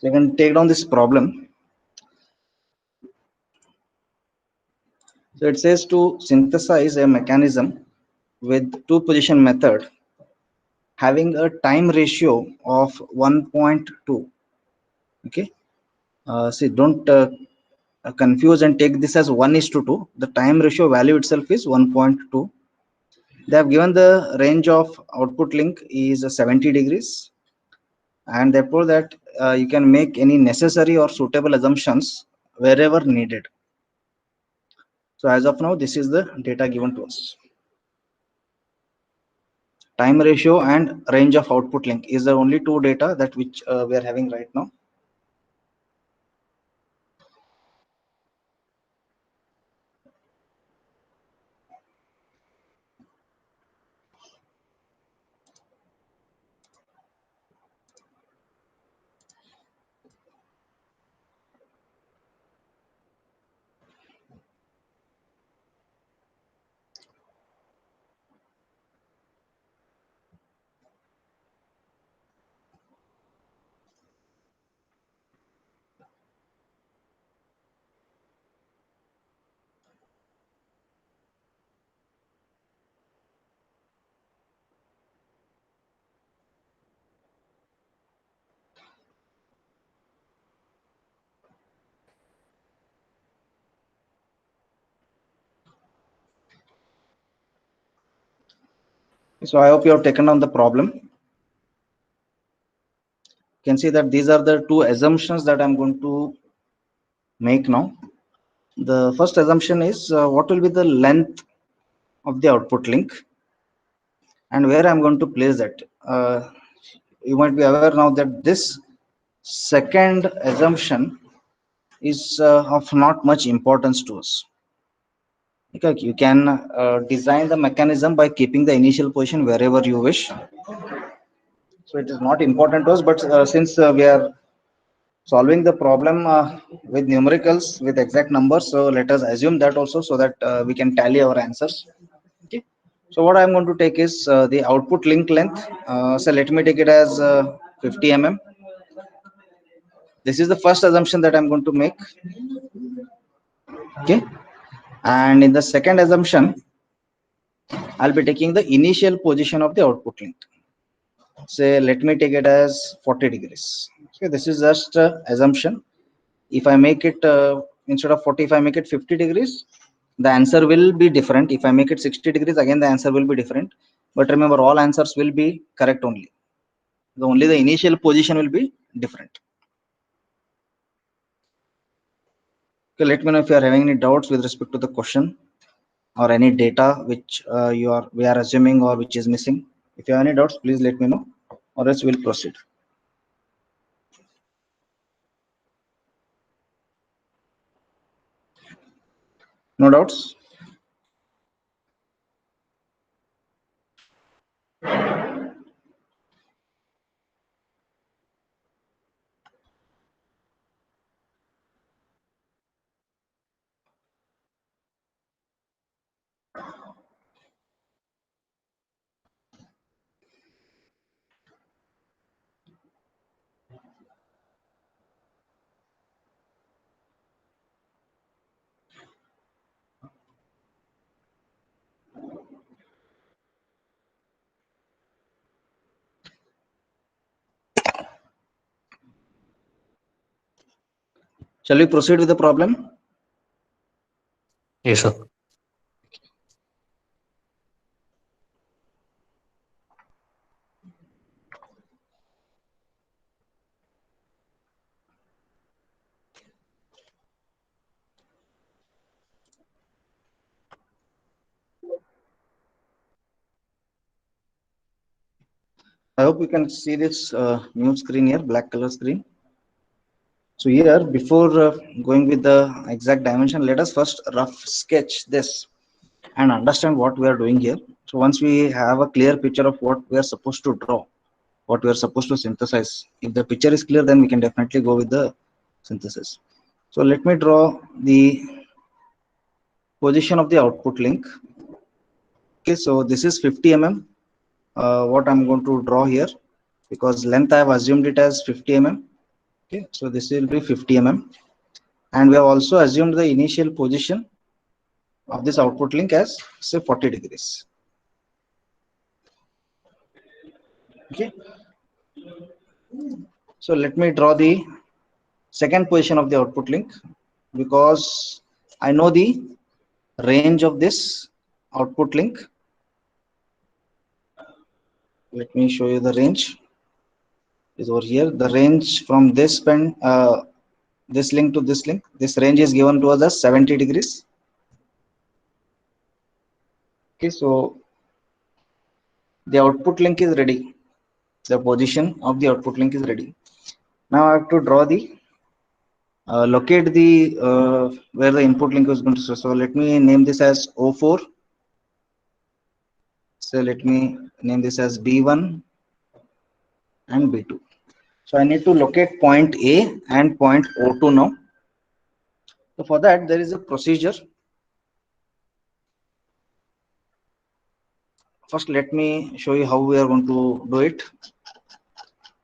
So you can take down this problem. So it says to synthesize a mechanism with two position method having a time ratio of 1.2. Okay. See, don't confuse and take this as 1:2. The time ratio value itself is 1.2. They have given the range of output link is 70 degrees, and therefore that you can make any necessary or suitable assumptions wherever needed. So as of now, this is the data given to us. Time ratio and range of output link is the only two data that which we are having right now. So I hope you have taken down the problem. You can see that these are the two assumptions that I'm going to make now. The first assumption is what will be the length of the output link and where I'm going to place that. You might be aware now that this second assumption is of not much importance to us. Okay, you can design the mechanism by keeping the initial position wherever you wish. So it is not important to us, but since we are solving the problem with numericals with exact numbers, so let us assume that also so that we can tally our answers. Okay. So what I'm going to take is the output link length. So let me take it as 50 mm. This is the first assumption that I'm going to make. Okay. And in the second assumption, I'll be taking the initial position of the output link. Say, let me take it as 40 degrees. Okay, this is just assumption. If I make it instead of 40, if I make it 50 degrees, the answer will be different. If I make it 60 degrees, again the answer will be different. But remember, all answers will be correct only. Only the initial position will be different. Okay, let me know if you are having any doubts with respect to the question or any data which we are assuming or which is missing. If you have any doubts, please let me know, or else we'll proceed. No doubts? Shall we proceed with the problem? Yes, sir. I hope you can see this new screen here, black color screen. So here, before going with the exact dimension, let us first rough sketch this and understand what we are doing here. So once we have a clear picture of what we are supposed to draw, what we are supposed to synthesize, if the picture is clear, then we can definitely go with the synthesis. So let me draw the position of the output link. Okay, so this is 50 mm. What I'm going to draw here, because length I have assumed it as 50 mm. Okay, so this will be 50 mm, and we have also assumed the initial position of this output link as say 40 degrees. Okay, so let me draw the second position of the output link, because I know the range of this output link. Let me show you the range is over here. The range from this pen, this link to this link, this range is given to us as 70 degrees. Okay, so the output link is ready. The position of the output link is ready. Now I have to draw the locate the where the input link is going to. So let me name this as O4. So let me name this as B1 and B2. So I need to locate point A and point O2 now. So for that there is a procedure. First let me show you how we are going to do it.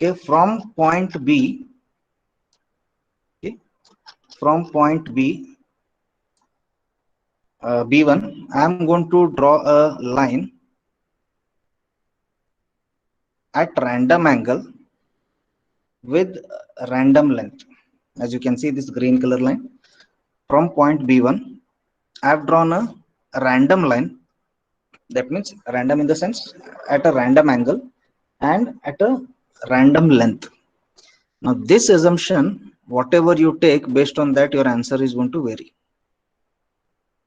Okay, from point B, okay, from point B, B1, I am going to draw a line at random angle with random length. As you can see, this green color line from point B1, I have drawn a random line. That means random in the sense at a random angle and at a random length. Now this assumption, whatever you take, based on that your answer is going to vary.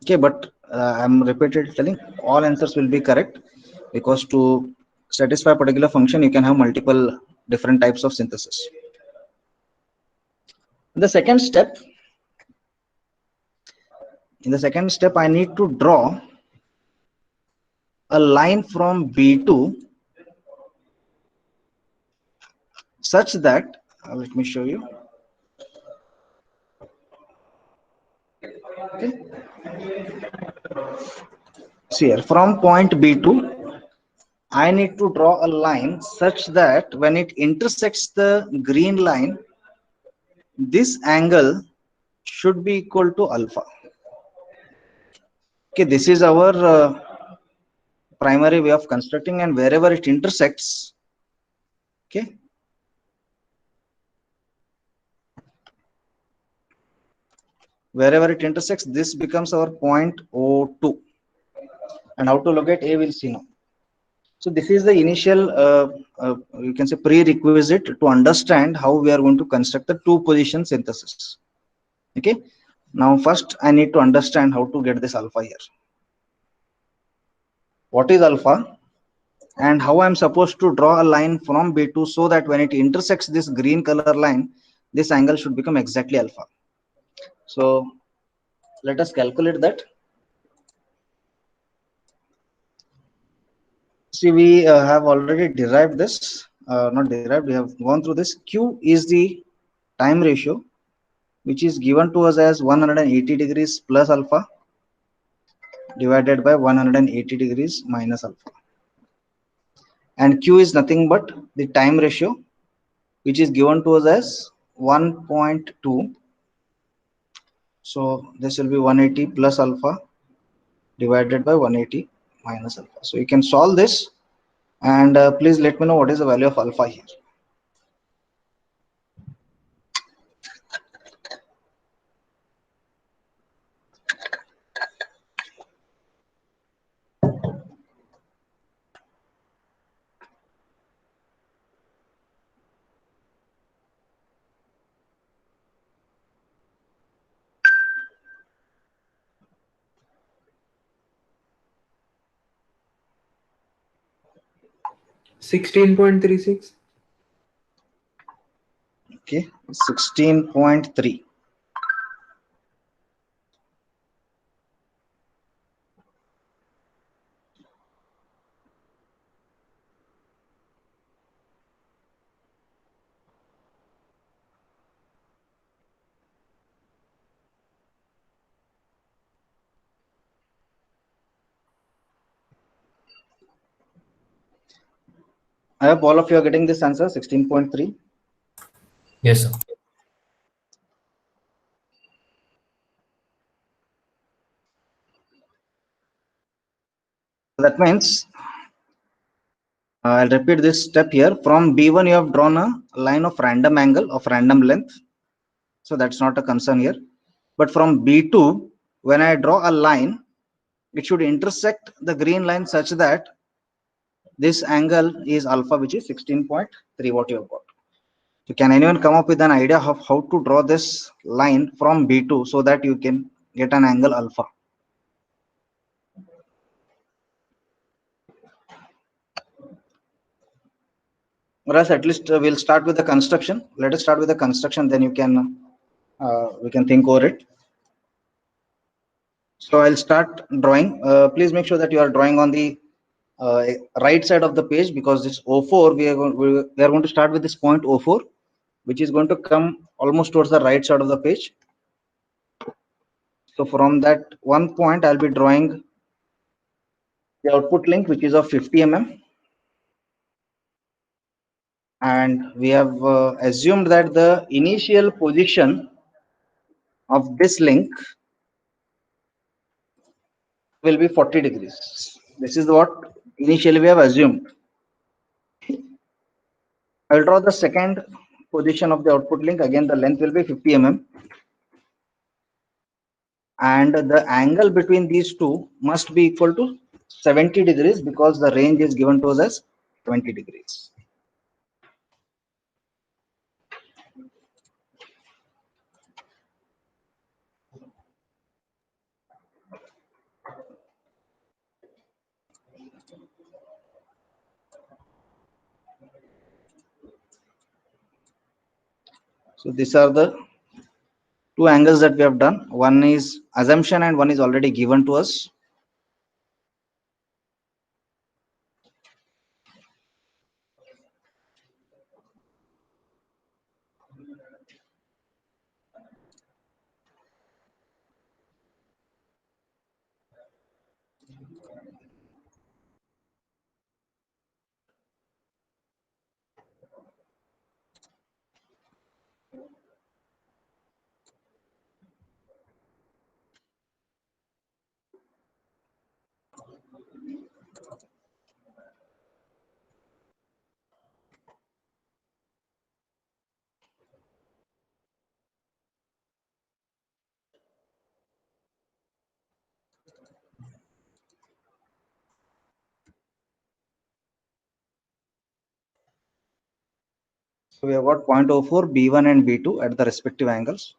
Okay, but I'm repeatedly telling all answers will be correct, because to satisfy a particular function you can have multiple different types of synthesis. In the second step, I need to draw a line from B2 such that let me show you. Okay. See here, from point B2 I need to draw a line such that when it intersects the green line, this angle should be equal to alpha. Okay, this is our primary way of constructing, and wherever it intersects, okay, wherever it intersects, this becomes our point O2. And how to locate A, we'll see now. So this is the initial you can say prerequisite to understand how we are going to construct the two position synthesis. Okay, now first I need to understand how to get this alpha here. What is alpha, and how I'm supposed to draw a line from B2 so that when it intersects this green color line, this angle should become exactly alpha. So let us calculate that. See, we have already derived this, not derived, we have gone through this. Q is the time ratio, which is given to us as 180 degrees plus alpha divided by 180 degrees minus alpha. And Q is nothing but the time ratio, which is given to us as 1.2. So this will be 180 plus alpha divided by 180 minus alpha. So you can solve this, and please let me know what is the value of alpha here. $16.36. Okay, 16.3. I hope all of you are getting this answer, 16.3. Yes, sir. That means I'll repeat this step here. From B1, you have drawn a line of random angle of random length. So that's not a concern here. But from B2, when I draw a line, it should intersect the green line such that this angle is alpha, which is 16.3, what you have got. So can anyone come up with an idea of how to draw this line from B2 so that you can get an angle alpha? Or else at least we'll start with the construction. Let us start with the construction, then you can we can think over it. So I'll start drawing. Please make sure that you are drawing on the right side of the page, because this O4 we are going to start with this point O4, which is going to come almost towards the right side of the page. So from that one point, I'll be drawing the output link, which is of 50 mm. And we have assumed that the initial position of this link will be 40 degrees. This is what initially we have assumed. I'll draw the second position of the output link. Again, the length will be 50 mm. And the angle between these two must be equal to 70 degrees, because the range is given to us as 20 degrees. So these are the two angles that we have done. One is assumption and one is already given to us. So we have got 0.04, B1 and B2 at the respective angles.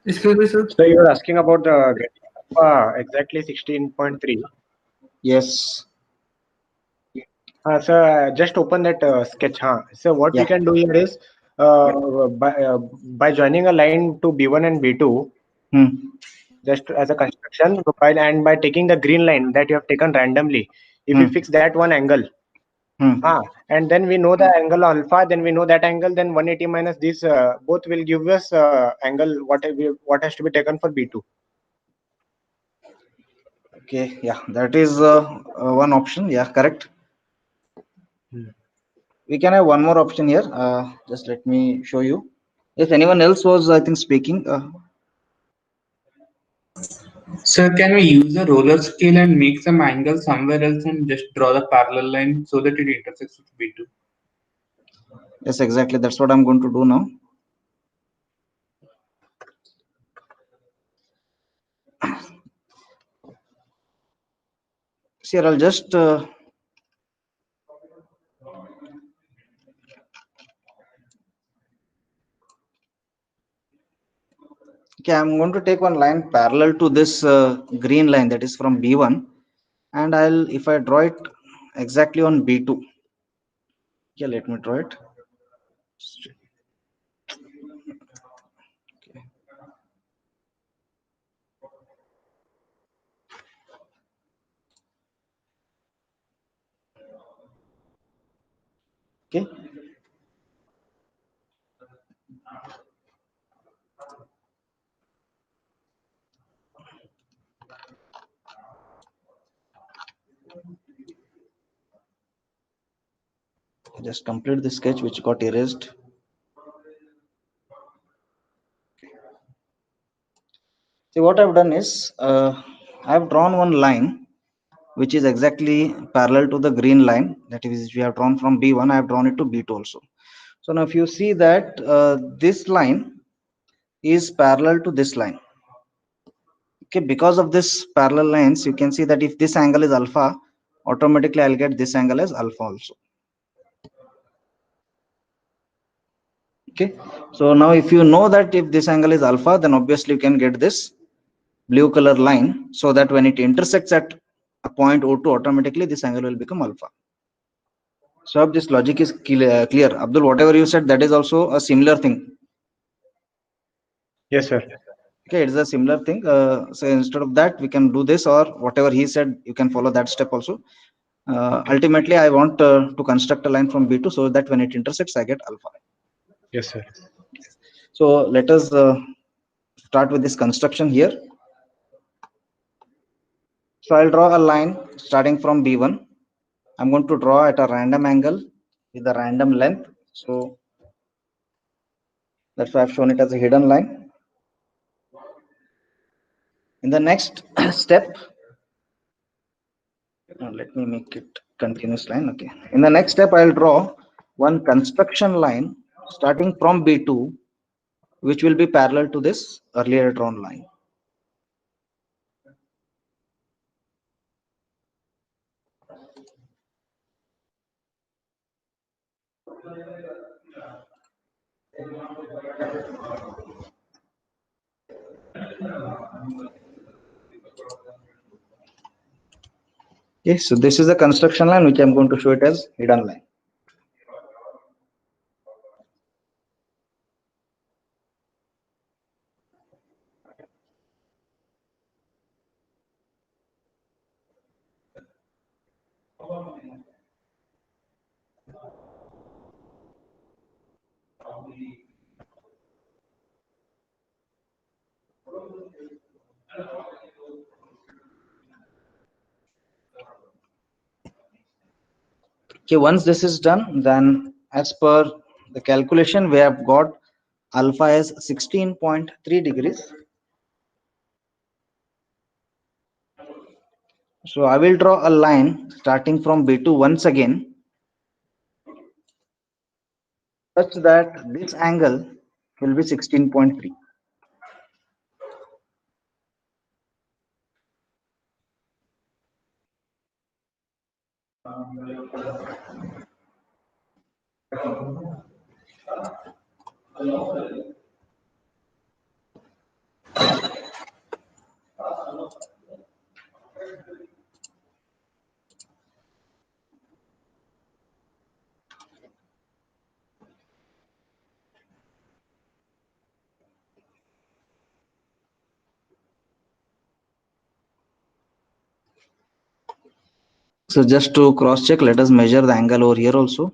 Excuse me, sir. So you were asking about the exactly 16.3. Yes. So just open that sketch. So what we Yeah. can do here is by joining a line to B1 and B2, Hmm. just as a construction, and by taking the green line that you have taken randomly, if we Hmm. fix that one angle, Hmm. and then we know the angle alpha, then we know that angle, then 180 minus this, both will give us angle what has to be taken for B2. Okay, yeah, that is one option. Yeah, correct. Hmm. We can have one more option here. Just let me show you. If anyone else was, I think, speaking, Sir, can we use a roller scale and make some angle somewhere else and just draw the parallel line so that it intersects with B2? yes, exactly. That's what I'm going to do now. See, I'll just okay. I'm going to take one line parallel to this green line that is from B1, and I'll if I draw it exactly on B2. Yeah, let me draw it. Okay. Just complete the sketch which got erased. See, what I've done is I've drawn one line which is exactly parallel to the green line that is we have drawn from B1. I have drawn it to B2 also. So now if you see that this line is parallel to this line. Okay, because of this parallel lines, you can see that if this angle is alpha, automatically I'll get this angle as alpha also. Okay, so now if you know that if this angle is alpha, then obviously you can get this blue color line so that when it intersects at a point O2, automatically this angle will become alpha. So I hope this logic is clear. Abdul, whatever you said, that is also a similar thing. Yes, sir. Okay, it's a similar thing. So instead of that, we can do this, or whatever he said, you can follow that step also. Ultimately, I want to construct a line from B2 so that when it intersects, I get alpha. Yes, sir. So let us start with this construction here. So I'll draw a line starting from B1. I'm going to draw at a random angle with a random length. So that's why I've shown it as a hidden line. In the next step, let me make it continuous line. Okay. In the next step, I'll draw one construction line starting from B2, which will be parallel to this earlier drawn line. Okay, so this is the construction line which I'm going to show it as hidden line. Okay, once this is done, then as per the calculation, we have got alpha as 16.3 degrees. So I will draw a line starting from B2 once again, such that this angle will be 16.3. So just to cross check, let us measure the angle over here also.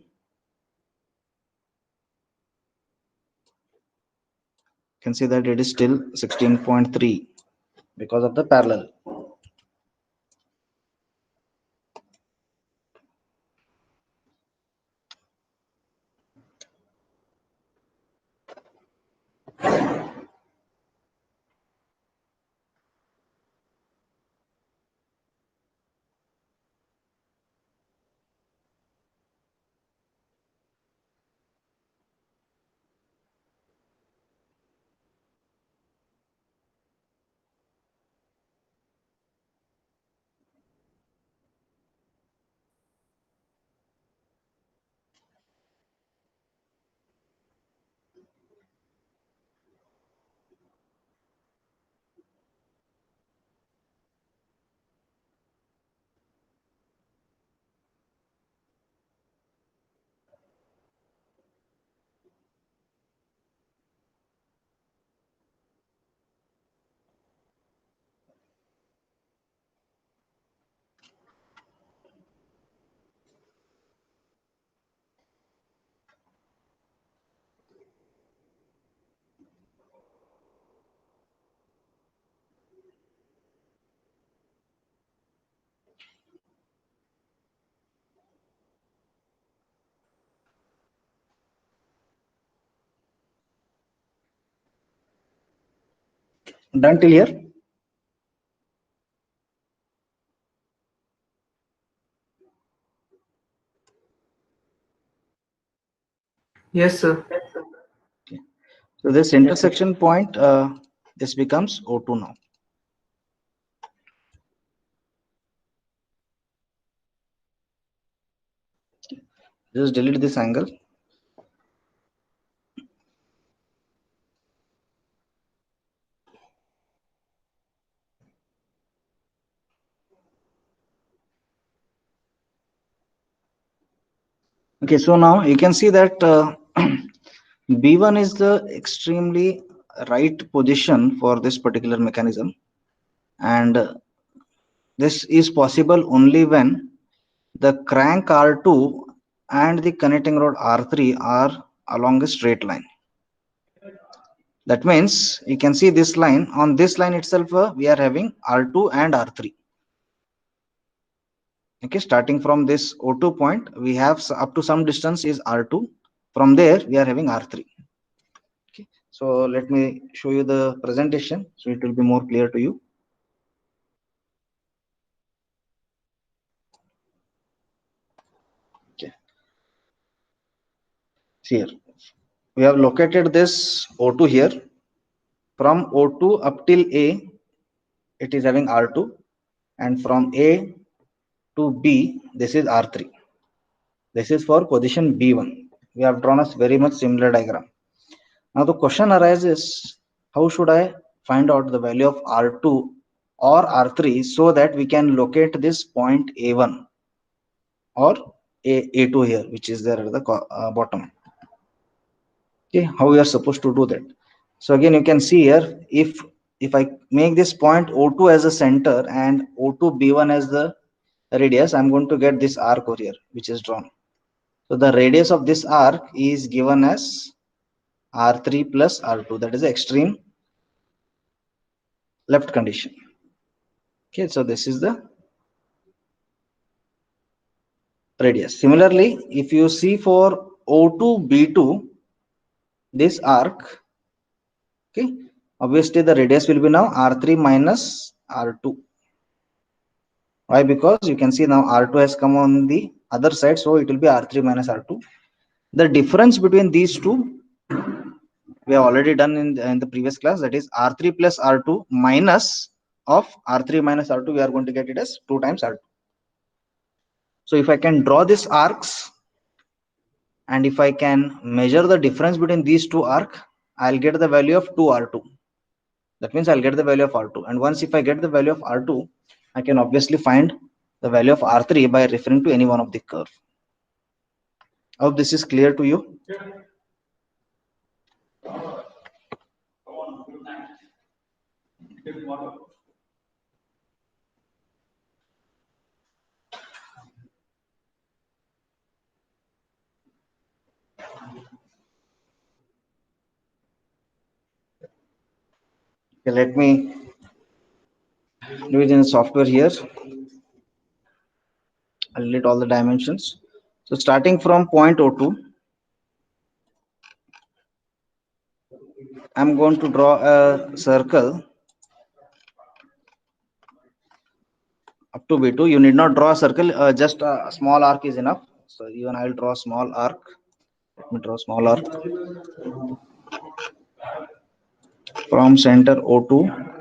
You can see that it is still 16.3 because of the parallel. Done till here? Yes, sir. So this intersection point, this becomes O2 now. Just delete this angle. Okay, so now you can see that B1 is the extremely right position for this particular mechanism, and this is possible only when the crank R2 and the connecting rod R3 are along a straight line. That means you can see this line. On this line itself, we are having R2 and R3. Okay, starting from this O2 point, we have up to some distance is R2. From there, we are having R3. Okay, so let me show you the presentation so it will be more clear to you. Okay, see here, we have located this O2 here. From O2 up till A, it is having R2, and from A to B, this is R3. This is for position B1. We have drawn a very much similar diagram. Now the question arises, how should I find out the value of R2 or R3 so that we can locate this point A1 or A2 here, which is there at the bottom. Okay, how we are supposed to do that? So again, you can see here, if I make this point O2 as a center and O2 B1 as the radius, I'm going to get this arc over here, which is drawn. So the radius of this arc is given as R3 plus R2, that is the extreme left condition. Okay, so this is the radius. Similarly, if you see for O2 B2, this arc, okay, obviously the radius will be now R3 minus R2. Why? Because you can see now R2 has come on the other side, so it will be R3 minus R2. The difference between these two we have already done in the previous class, that is R3 plus R2 minus of R3 minus R2, we are going to get it as 2 times R2. So if I can draw these arcs and if I can measure the difference between these two arcs, I'll get the value of 2R2. That means I'll get the value of R2. And once if I get the value of R2, I can obviously find the value of R3 by referring to any one of the curve. I hope this is clear to you. Okay, let me do it in software here. I'll delete all the dimensions. So starting from point O2, I'm going to draw a circle up to B2. You need not draw a circle, just a small arc is enough. So even I'll draw a small arc. Let me draw a small arc from center O2.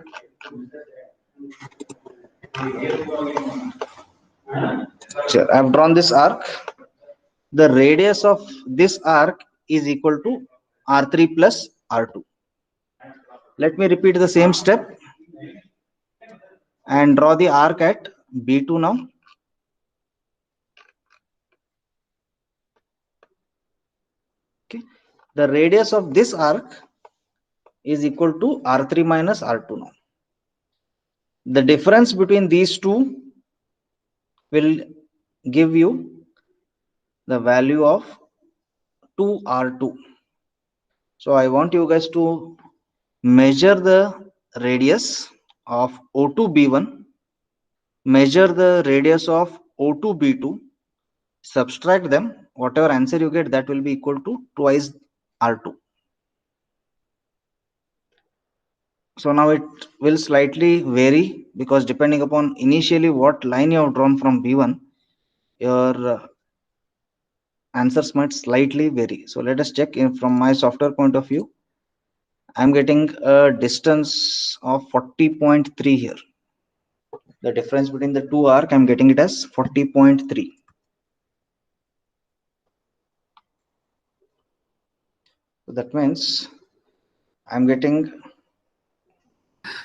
Sure, I've drawn this arc. The radius of this arc is equal to R3 plus R2. Let me repeat the same step and draw the arc at B2 now. Okay. The radius of this arc is equal to R3 minus R2 now. The difference between these two will give you the value of 2R2. So I want you guys to measure the radius of O2B1, measure the radius of O2B2, subtract them, whatever answer you get, that will be equal to twice R2. So now it will slightly vary because depending upon initially what line you have drawn from B1, your answers might slightly vary. So let us check in from my software point of view. I'm getting a distance of 40.3 here. The difference between the two arc, I'm getting it as 40.3. So that means I'm getting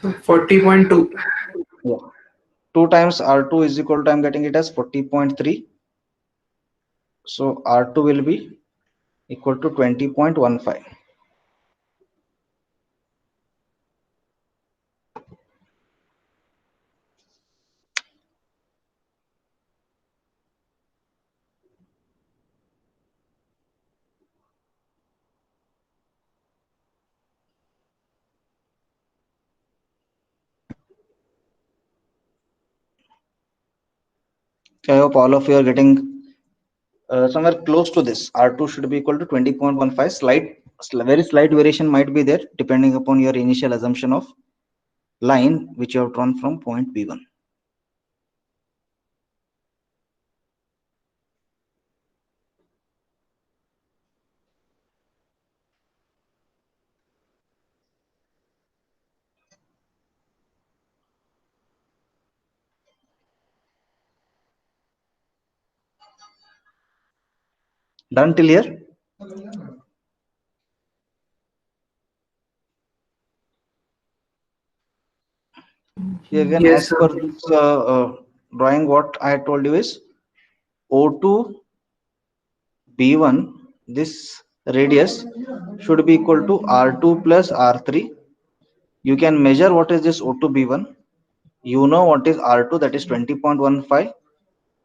40.2. yeah, 2 times R2 is equal to, I'm getting it as 40.3. So R2 will be equal to 20.15. I hope all of you are getting somewhere close to this. R2 should be equal to 20.15. Very slight variation might be there depending upon your initial assumption of line which you have drawn from point B1. Done till here? Here again, Yes, as sir. per this drawing, what I told you is O2 B1, this radius should be equal to R2 plus R3. You can measure what is this O2 B1. You know what is R2, that is 20.15.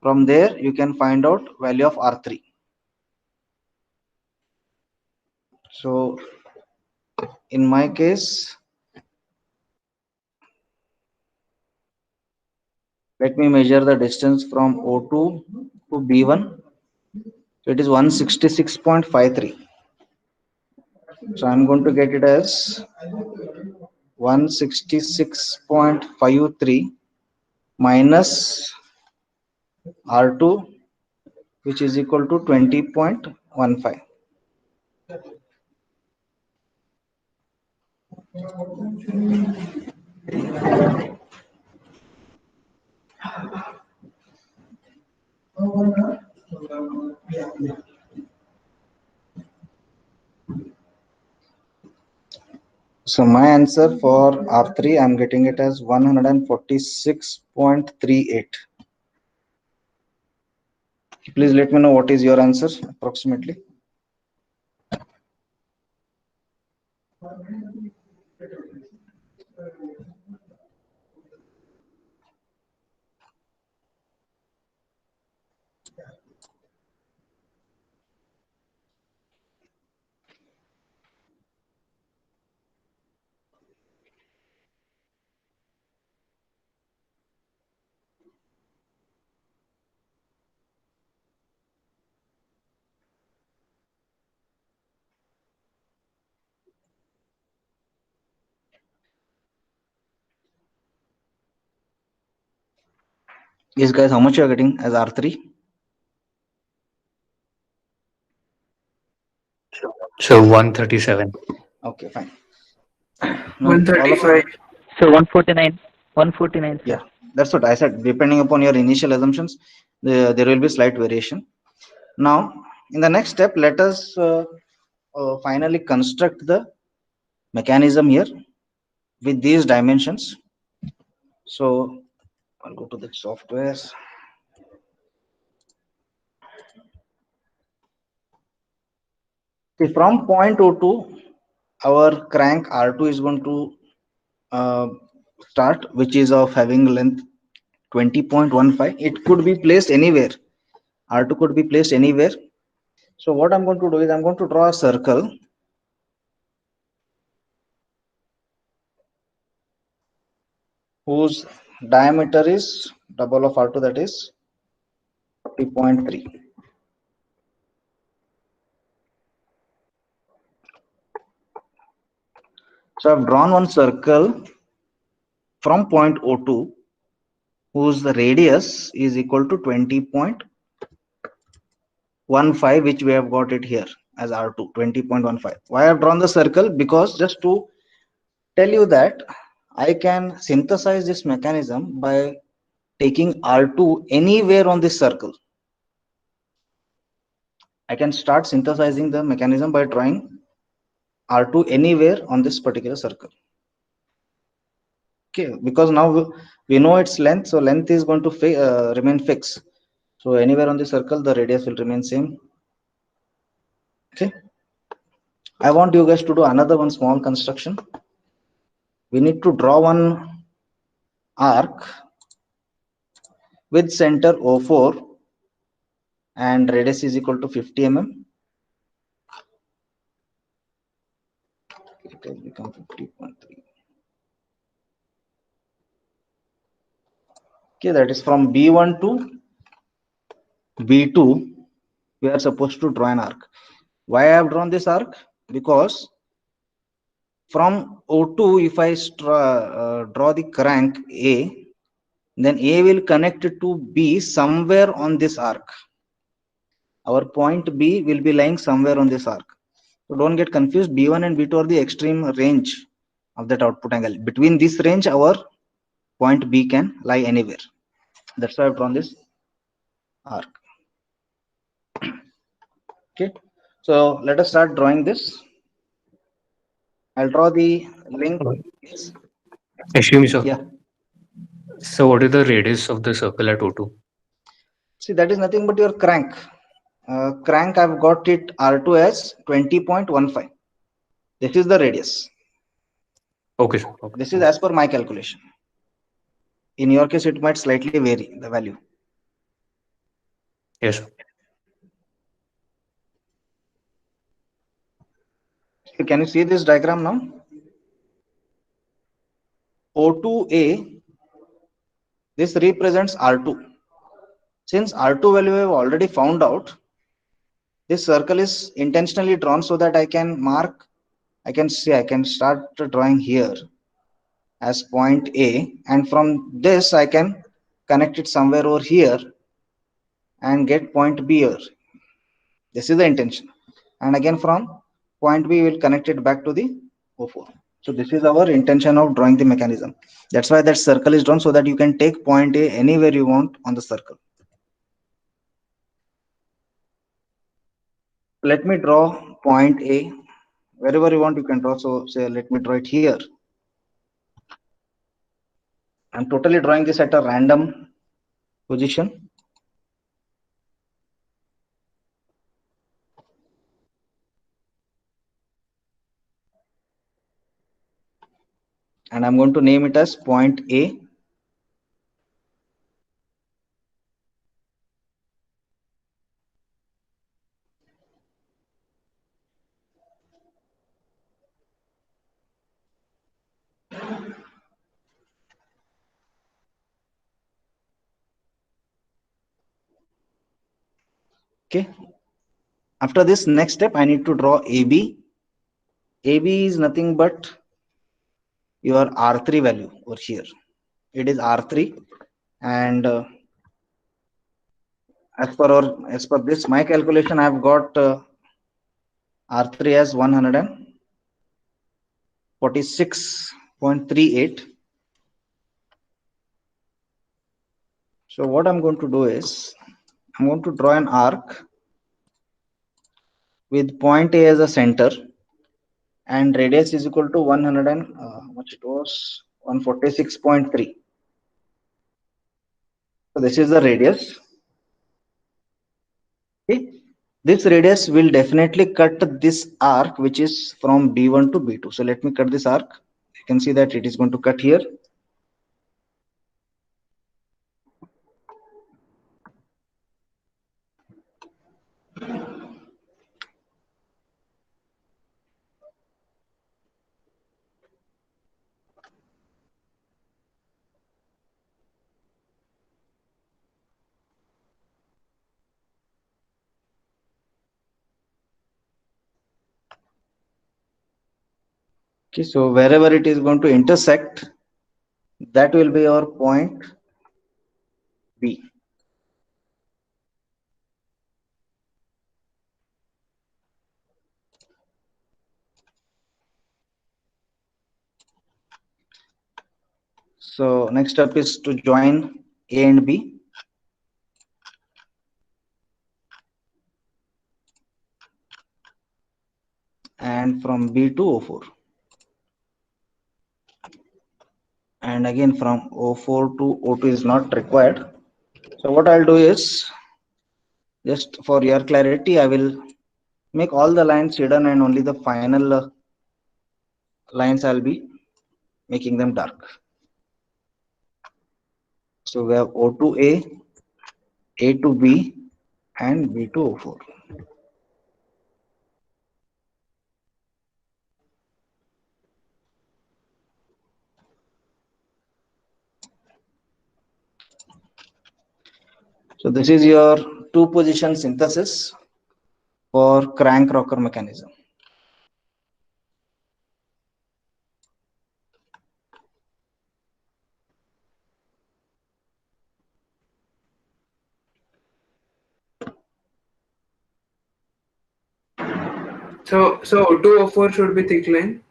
From there, you can find out value of R3. So in my case, let me measure the distance from O2 to B1. So it is 166.53. So I'm going to get it as 166.53 minus R2, which is equal to 20.15. So my answer for R3, I'm getting it as 146.38. Please let me know what is your answer approximately. Yes, guys, how much you are getting as R3? So 137. Okay, fine. Now, all of 135. So 149. 149, sir. yeah, that's what I said. Depending upon your initial assumptions, there will be slight variation. Now, in the next step, let us finally construct the mechanism here with these dimensions. So I'll go to the software. See, from point O2, our crank R2 is going to start, which is of having length 20.15. It could be placed anywhere. R2 could be placed anywhere. So what I'm going to do is I'm going to draw a circle whose diameter is double of R2, that is 40.3. So I've drawn one circle from point O2 whose radius is equal to 20.15, which we have got it here as R2, 20.15. Why I've drawn the circle? Because just to tell you that I can synthesize this mechanism by taking R2 anywhere on this circle. I can start synthesizing the mechanism by drawing R2 anywhere on this particular circle. Okay, because now we know its length, so length is going to remain fixed. So anywhere on the circle, the radius will remain same. Okay, I want you guys to do another one small construction. We need to draw one arc with center O4 and radius is equal to 50 mm. It has become 50.3. Okay, that is from B1 to B2. We are supposed to draw an arc. Why I have drawn this arc? Because from O2, if I draw the crank A, then A will connect to B somewhere on this arc. Our point B will be lying somewhere on this arc. So don't get confused. B1 and B2 are the extreme range of that output angle. Between this range, our point B can lie anywhere. That's why I've drawn this arc. Okay. So let us start drawing this. I'll draw the link. Ashwini sir. Yeah. So what is the radius of the circle at O2? See, that is nothing but your crank. Crank, I've got it R2 as 20.15. This is the radius. Okay, sir. Okay. This is as per my calculation. In your case, it might slightly vary the value. Yes, sir. Can you see this diagram now? O2A, this represents R2. Since R2 value we have already found out, this circle is intentionally drawn so that I can mark, I can start drawing here as point A, and from this I can connect it somewhere over here and get point B here. This is the intention. And again from point B, we will connect it back to the O4. So this is our intention of drawing the mechanism. That's why that circle is drawn, so that you can take point A anywhere you want on the circle. Let me draw point A. Wherever you want, you can draw. So say, let me draw it here. I'm totally drawing this at a random position. And I'm going to name it as point A. Okay. After this next step, I need to draw AB. AB is nothing but your R3 value over here. It is R3, and as per this my calculation, I have got R3 as 146.38. So what I'm going to do is I'm going to draw an arc with point A as a center and radius is equal to 100 and much it was 146.3. So this is the radius. Okay. This radius will definitely cut this arc which is from B1 to B2. So let me cut this arc. You can see that it is going to cut here. Okay, so wherever it is going to intersect, that will be our point B. So next step is to join A and B. And from B to O4. And again from O4 to O2 is not required. So what I'll do is, just for your clarity, I will make all the lines hidden and only the final lines I'll be making them dark. So we have O to A to B, and B to O4. So this is your two position synthesis for crank rocker mechanism. So O2O4 should be thick line.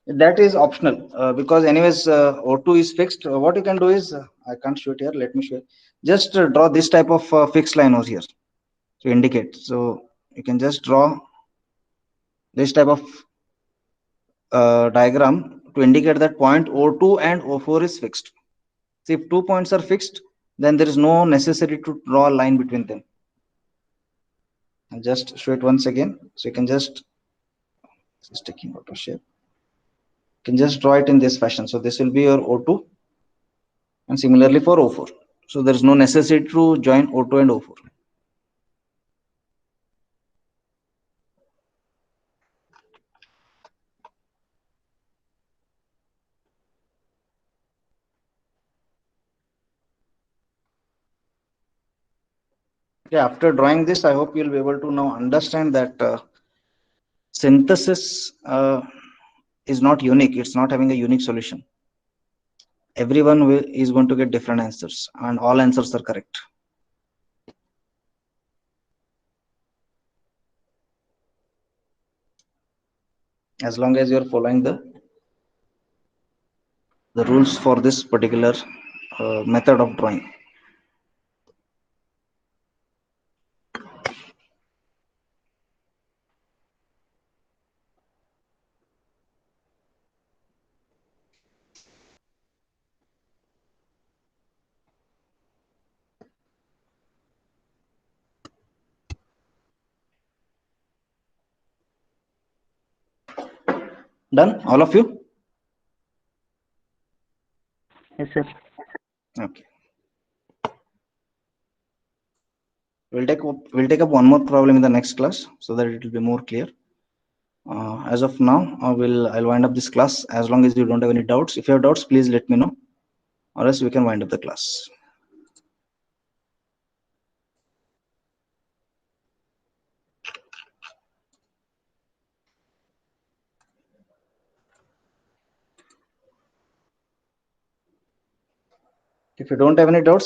That is optional because anyways O2 is fixed. What you can do is, I can't show it here. Let me show it. Just draw this type of fixed line over here to indicate. So you can just draw this type of diagram to indicate that point O2 and O4 is fixed. So if 2 points are fixed, then there is no necessity to draw a line between them. I'll just show it once again. So you can just taking out of shape. You can just draw it in this fashion. So this will be your O2, and similarly for O4. So there is no necessity to join O2 and O4. Okay, after drawing this, I hope you'll be able to now understand that synthesis is not unique. It's not having a unique solution. Everyone is going to get different answers, and all answers are correct. As long as you're following the rules for this particular method of drawing. Done, all of you? Yes, sir. Okay. We'll take up one more problem in the next class so that it will be more clear. As of now, I'll wind up this class. As long as you don't have any doubts, if you have doubts, please let me know, or else we can wind up the class. If you don't have any doubts,